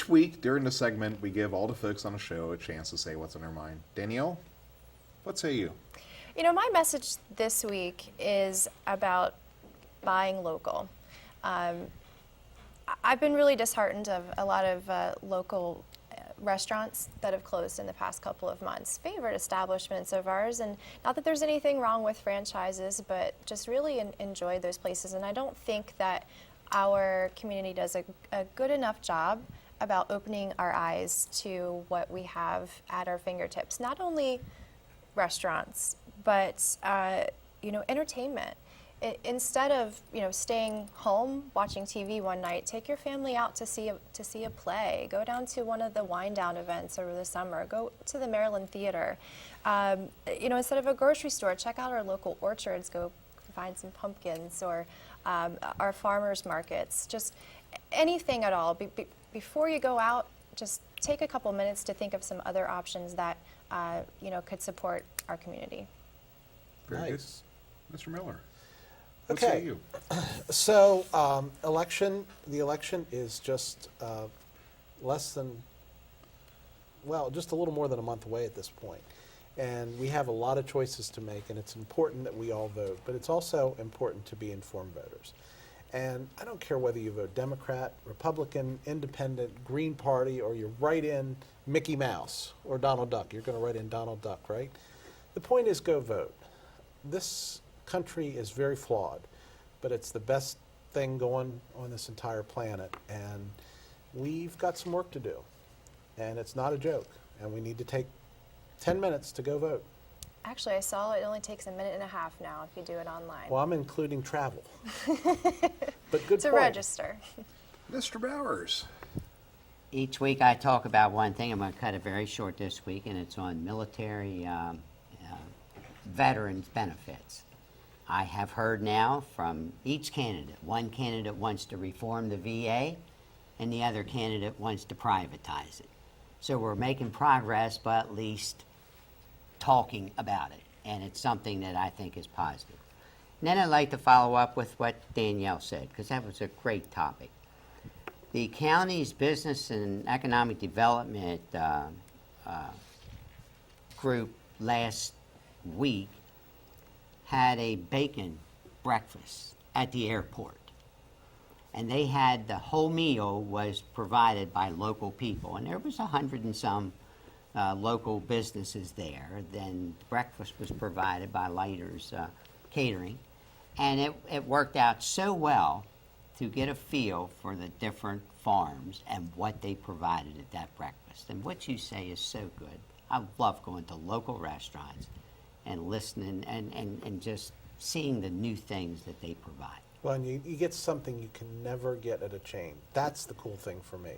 each week during the segment, we give all the folks on the show a chance to say what's on their mind. Danielle, what say you? You know, my message this week is about buying local. I've been really disheartened of a lot of local restaurants that have closed in the past couple of months, favorite establishments of ours, and not that there's anything wrong with franchises, but just really enjoy those places. And I don't think that our community does a good enough job about opening our eyes to what we have at our fingertips. Not only restaurants, but entertainment. Instead of staying home watching TV one night, take your family out to see a play. Go down to one of the wind down events over the summer. Go to the Maryland Theater. Instead of a grocery store, check out our local orchards. Go find some pumpkins, or our farmers markets. Just anything at all. Before you go out, just take a couple minutes to think of some other options that could support our community. Very Nice. good. Mr. Miller. What Okay. say you? So, the election is just just a little more than a month away at this point. And we have a lot of choices to make, and it's important that we all vote, but it's also important to be informed voters. And I don't care whether you vote Democrat, Republican, Independent, Green Party, or you write in Mickey Mouse or Donald Duck. You're going to write in Donald Duck, right? The point is, go vote. This country is very flawed, but it's the best thing going on this entire planet, and we've got some work to do, and it's not a joke, and we need to take 10 minutes to go vote. Actually, I saw it only takes a minute and a half now if you do it online. Well, I'm including travel. But good to point. register. Mr. Bowers. Each week I talk about one thing. I'm going to cut it very short this week, and it's on military veterans benefits. I have heard now from each candidate. One candidate wants to reform the VA, and the other candidate wants to privatize it. So we're making progress, but at least talking about it, and it's something that I think is positive. And then I'd like to follow up with what Danielle said, because that was a great topic. The county's business and economic development group last week had a bacon breakfast at the airport. And they had, the whole meal was provided by local people. And there was 100 and some local businesses there. Then breakfast was provided by Lighters Catering. And it worked out so well to get a feel for the different farms and what they provided at that breakfast. And what you say is so good. I love going to local restaurants and listening and just seeing the new things that they provide. Well, and you get something you can never get at a chain. That's the cool thing for me.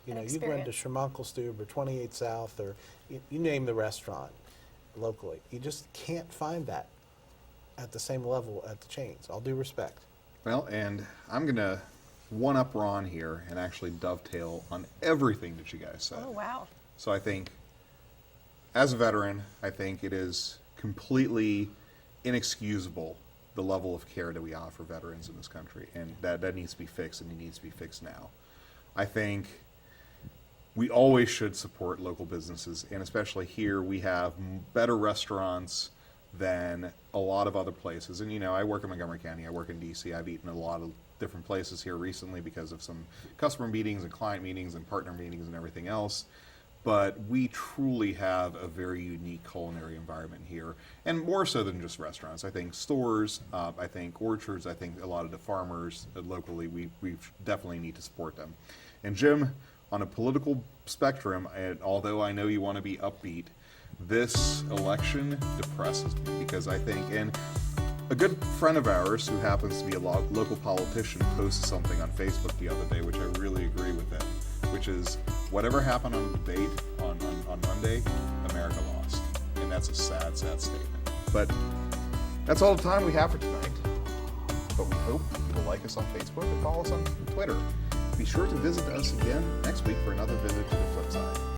You know, you go into Schermunkelstube or 28 South, or you name the restaurant locally. You just can't find that at the same level at the chains. All due respect. Well, and I'm going to one-up Ron here and actually dovetail on everything that you guys said. Oh, wow. So I think, as a veteran, I think it is completely inexcusable the level of care that we offer veterans in this country, and that needs to be fixed, and it needs to be fixed now. I think we always should support local businesses, and especially here we have better restaurants than a lot of other places. And I work in Montgomery County, I work in DC, I've eaten a lot of different places here recently because of some customer meetings and client meetings and partner meetings and everything else. But we truly have a very unique culinary environment here, and more so than just restaurants. I think stores, I think orchards, I think a lot of the farmers locally, we definitely need to support them. And Jim, on a political spectrum, and although I know you want to be upbeat, this election depresses me, because I think, and a good friend of ours who happens to be a local politician posted something on Facebook the other day, which I really agree with him, which is, whatever happened on the debate on Monday, America lost. And that's a sad, sad statement. But that's all the time we have for tonight. But we hope you will like us on Facebook and follow us on Twitter. Be sure to visit us again next week for another visit to the FlipSide.